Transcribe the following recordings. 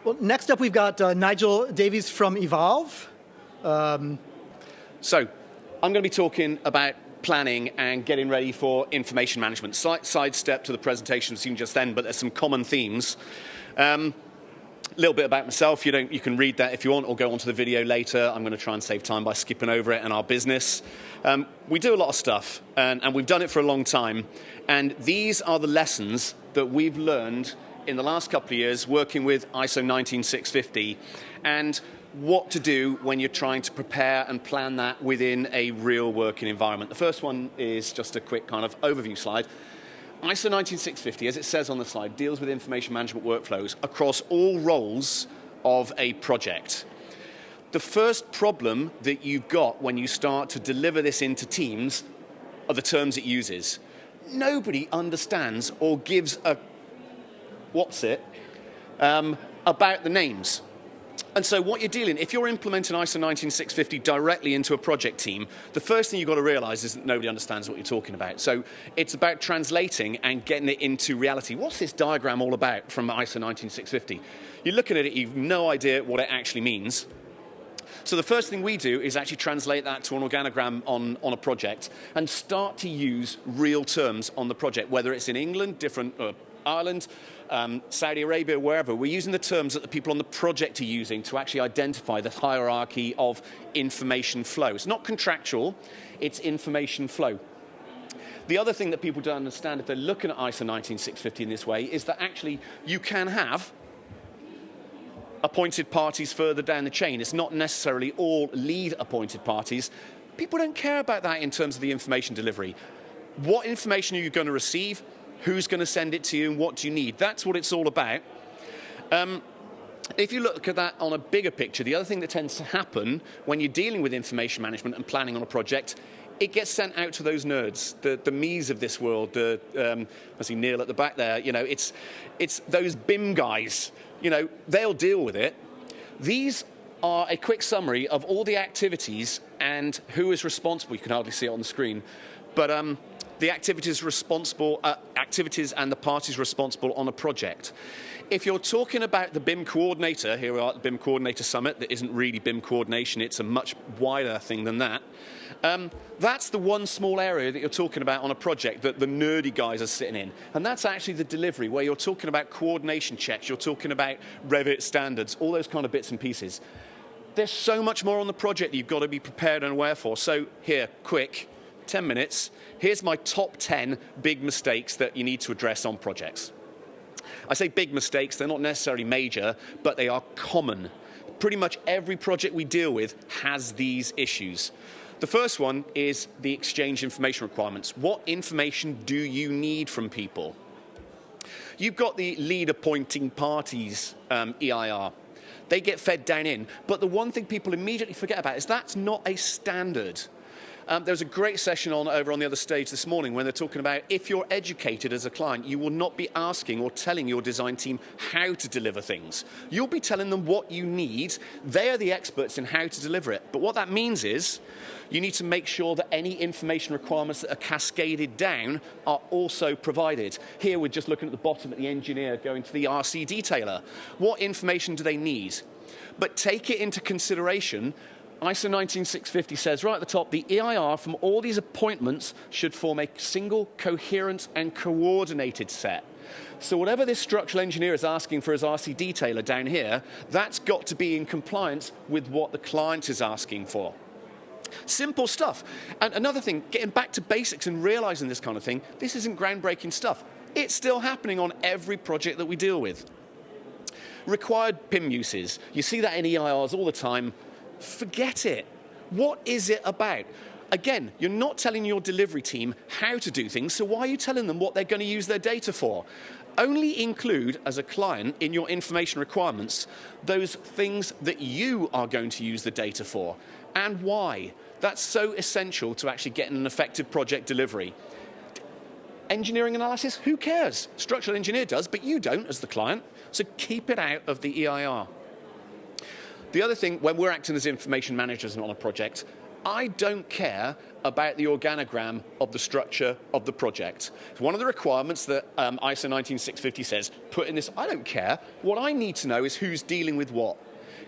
Well, next up, we've got Nigel Davies from Evolve. So, I'm going to be talking about planning and getting ready for information management. Side step to the presentation seen just then, but there's some common themes. A little bit about myself. You can read that if you want, or go onto the video later. I'm going to try and save time by skipping over it and our business. We do a lot of stuff, and we've done it for a long time. And these are the lessons that we've learned in the last couple of years working with ISO 19650, and what to do when you're trying to prepare and plan that within a real working environment. The first one is just a quick kind of overview slide. ISO 19650, as it says on the slide, deals with information management workflows across all roles of a project. The first problem that you've got when you start to deliver this into teams are the terms it uses. Nobody understands or gives a about the names. And so what you're dealing, if you're implementing ISO 19650 directly into a project team, the first thing you've got to realize is that nobody understands what you're talking about. So it's about translating and getting it into reality. What's this diagram all about from ISO 19650? You're looking at it, you've no idea what it actually means. So the first thing we do is actually translate that to an organogram on a project and start to use real terms on the project, whether it's in England, Ireland, Saudi Arabia, wherever. We're using the terms that the people on the project are using to actually identify the hierarchy of information flow. It's not contractual, it's information flow. The other thing that people don't understand if they're looking at ISO 19650 in this way is that actually you can have appointed parties further down the chain. It's not necessarily all lead appointed parties. People don't care about that in terms of the information delivery. What information are you going to receive? Who's going to send it to you and what do you need? That's what it's all about. If you look at that on a bigger picture, the other thing that tends to happen when you're dealing with information management and planning on a project, it gets sent out to those nerds, the me's of this world. I see Neil at the back there. It's those BIM guys. They'll deal with it. These are a quick summary of all the activities and who is responsible. You can hardly see it on the screen, but the activities and the parties responsible on a project. If you're talking about the BIM coordinator, here we are at the BIM Coordinator Summit, that isn't really BIM coordination, it's a much wider thing than that. That's the one small area that you're talking about on a project that the nerdy guys are sitting in. And that's actually the delivery, where you're talking about coordination checks, you're talking about Revit standards, all those kind of bits and pieces. There's so much more on the project that you've got to be prepared and aware for. So here, quick, 10 minutes. Here's my top 10 big mistakes that you need to address on projects. I say big mistakes, they're not necessarily major, but they are common. Pretty much every project we deal with has these issues. The first one is the exchange information requirements. What information do you need from people? You've got the lead appointing parties, EIR. They get fed down in. But the one thing people immediately forget about is that's not a standard. There was a great session over on the other stage this morning when they're talking about if you're educated as a client, you will not be asking or telling your design team how to deliver things. You'll be telling them what you need. They are the experts in how to deliver it. But what that means is you need to make sure that any information requirements that are cascaded down are also provided. Here we're just looking at the bottom at the engineer going to the RC detailer. What information do they need? But take it into consideration. ISO 19650 says right at the top, the EIR from all these appointments should form a single, coherent and coordinated set. So whatever this structural engineer is asking for his RC detailer down here, that's got to be in compliance with what the client is asking for. Simple stuff. And another thing, getting back to basics and realizing this kind of thing, this isn't groundbreaking stuff. It's still happening on every project that we deal with. Required PIM uses. You see that in EIRs all the time. Forget it. What is it about? Again, you're not telling your delivery team how to do things, so why are you telling them what they're going to use their data for? Only include, as a client, in your information requirements, those things that you are going to use the data for, and why. That's so essential to actually getting an effective project delivery. Engineering analysis, who cares? Structural engineer does, but you don't as the client, so keep it out of the EIR. The other thing, when we're acting as information managers on a project, I don't care about the organogram of the structure of the project. It's one of the requirements that ISO 19650 says, put in this, I don't care. What I need to know is who's dealing with what.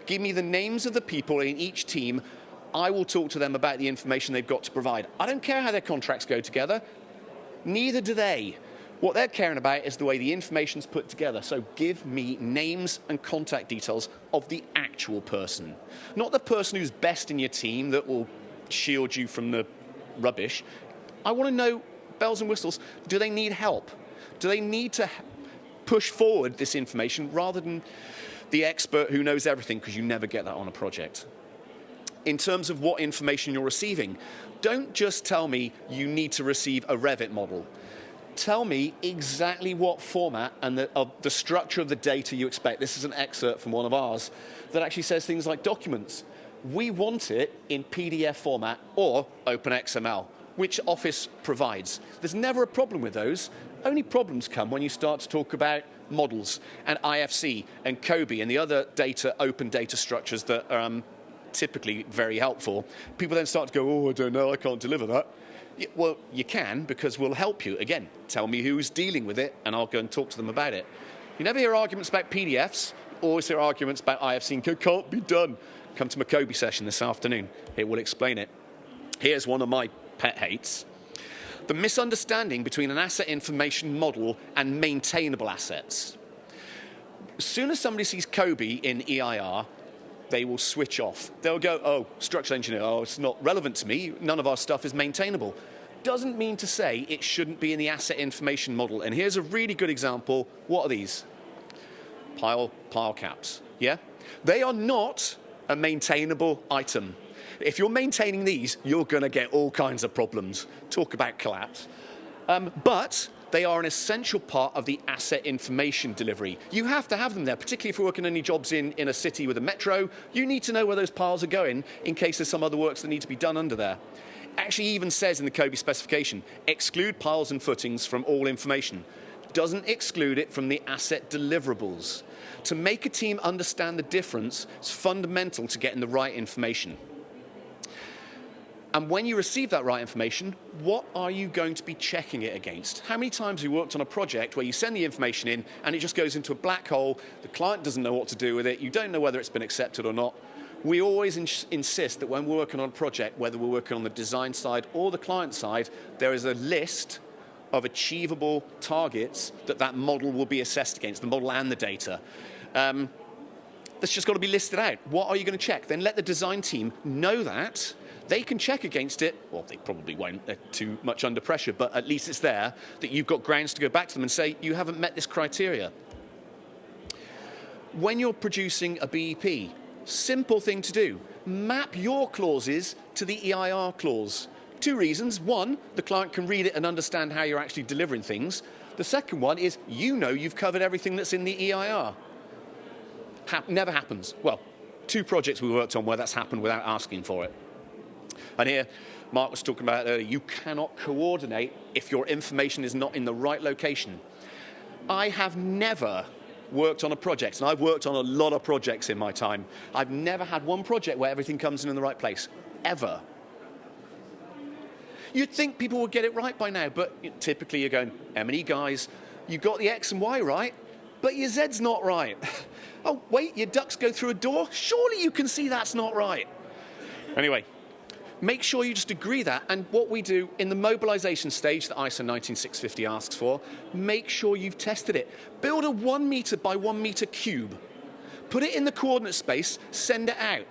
Give me the names of the people in each team. I will talk to them about the information they've got to provide. I don't care how their contracts go together. Neither do they. What they're caring about is the way the information's put together. So give me names and contact details of the actual person. Not the person who's best in your team that will shield you from the rubbish. I want to know, bells and whistles, do they need help? Do they need to push forward this information rather than the expert who knows everything, because you never get that on a project? In terms of what information you're receiving, don't just tell me you need to receive a Revit model. Tell me exactly what format and the structure of the data you expect. This is an excerpt from one of ours that actually says things like documents. We want it in PDF format or OpenXML, which Office provides. There's never a problem with those. Only problems come when you start to talk about models and IFC and COBie and the other open data structures that are typically very helpful. People then start to go, oh, I don't know, I can't deliver that. Well, you can, because we'll help you. Again, tell me who's dealing with it, and I'll go and talk to them about it. You never hear arguments about PDFs. Always hear arguments about IFC and code can't be done. Come to my COBie session this afternoon. It will explain it. Here's one of my pet hates. The misunderstanding between an asset information model and maintainable assets. As soon as somebody sees COBie in EIR, they will switch off. They'll go, oh, structural engineer, oh, it's not relevant to me. None of our stuff is maintainable. Doesn't mean to say it shouldn't be in the asset information model. And here's a really good example. What are these? Pile caps, yeah? They are not a maintainable item. If you're maintaining these, you're going to get all kinds of problems. Talk about collapse. But they are an essential part of the asset information delivery. You have to have them there, particularly if you're working on any jobs in a city with a metro. You need to know where those piles are going in case there's some other works that need to be done under there. Actually even says in the COBie specification, exclude piles and footings from all information. Doesn't exclude it from the asset deliverables. To make a team understand the difference, it's fundamental to getting the right information. And when you receive that right information, what are you going to be checking it against? How many times have you worked on a project where you send the information in and it just goes into a black hole, the client doesn't know what to do with it, you don't know whether it's been accepted or not? We always insist that when we're working on a project, whether we're working on the design side or the client side, there is a list of achievable targets that model will be assessed against, the model and the data. That's just got to be listed out. What are you going to check? Then let the design team know that. They can check against it. Well, they probably won't. They're too much under pressure, but at least it's there that you've got grounds to go back to them and say, you haven't met this criteria. When you're producing a BEP, simple thing to do. Map your clauses to the EIR clause. Two reasons. One, the client can read it and understand how you're actually delivering things. The second one is you know you've covered everything that's in the EIR. Never happens. Well, 2 projects we worked on where that's happened without asking for it. And here, Mark was talking about earlier, you cannot coordinate if your information is not in the right location. I have never worked on a project, and I've worked on a lot of projects in my time. I've never had one project where everything comes in the right place, ever. You'd think people would get it right by now, but typically you're going, M&E guys, you got the X and Y right, but your Z's not right. Oh, wait, your ducks go through a door? Surely you can see that's not right. Anyway, make sure you just agree that, and what we do in the mobilization stage that ISO 19650 asks for, make sure you've tested it. Build a 1 meter by 1 meter cube. Put it in the coordinate space, send it out.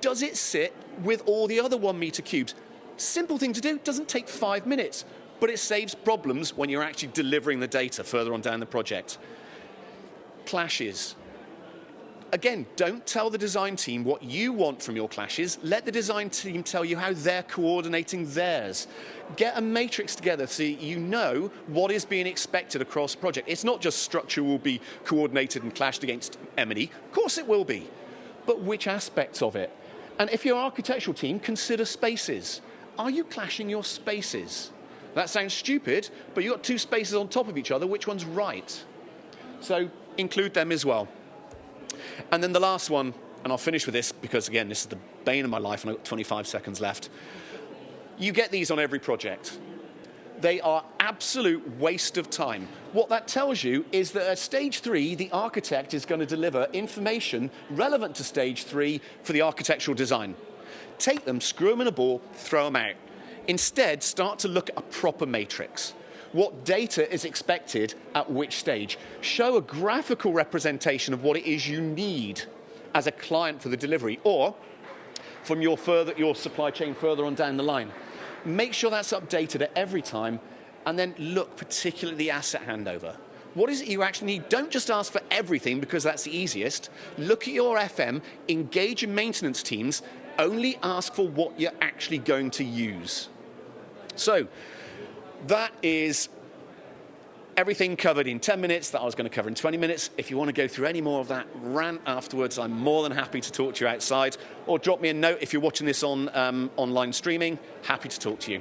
Does it sit with all the other 1 meter cubes? Simple thing to do, doesn't take 5 minutes, but it saves problems when you're actually delivering the data further on down the project. Clashes. Again, don't tell the design team what you want from your clashes. Let the design team tell you how they're coordinating theirs. Get a matrix together so you know what is being expected across the project. It's not just structure will be coordinated and clashed against M&E. Of course it will be. But which aspects of it? And if you're an architectural team, consider spaces. Are you clashing your spaces? That sounds stupid, but you've got 2 spaces on top of each other. Which one's right? So include them as well. And then the last one, and I'll finish with this because, again, this is the bane of my life and I've got 25 seconds left. You get these on every project. They are absolute waste of time. What that tells you is that at stage 3, the architect is going to deliver information relevant to stage 3 for the architectural design. Take them, screw them in a ball, throw them out. Instead, start to look at a proper matrix. What data is expected at which stage? Show a graphical representation of what it is you need as a client for the delivery, or from your supply chain further on down the line. Make sure that's updated at every time, and then look particularly at the asset handover. What is it you actually need? Don't just ask for everything because that's the easiest. Look at your FM, engage in maintenance teams, only ask for what you're actually going to use. So that is everything covered in 10 minutes that I was going to cover in 20 minutes. If you want to go through any more of that rant afterwards, I'm more than happy to talk to you outside, or drop me a note if you're watching this on online streaming. Happy to talk to you.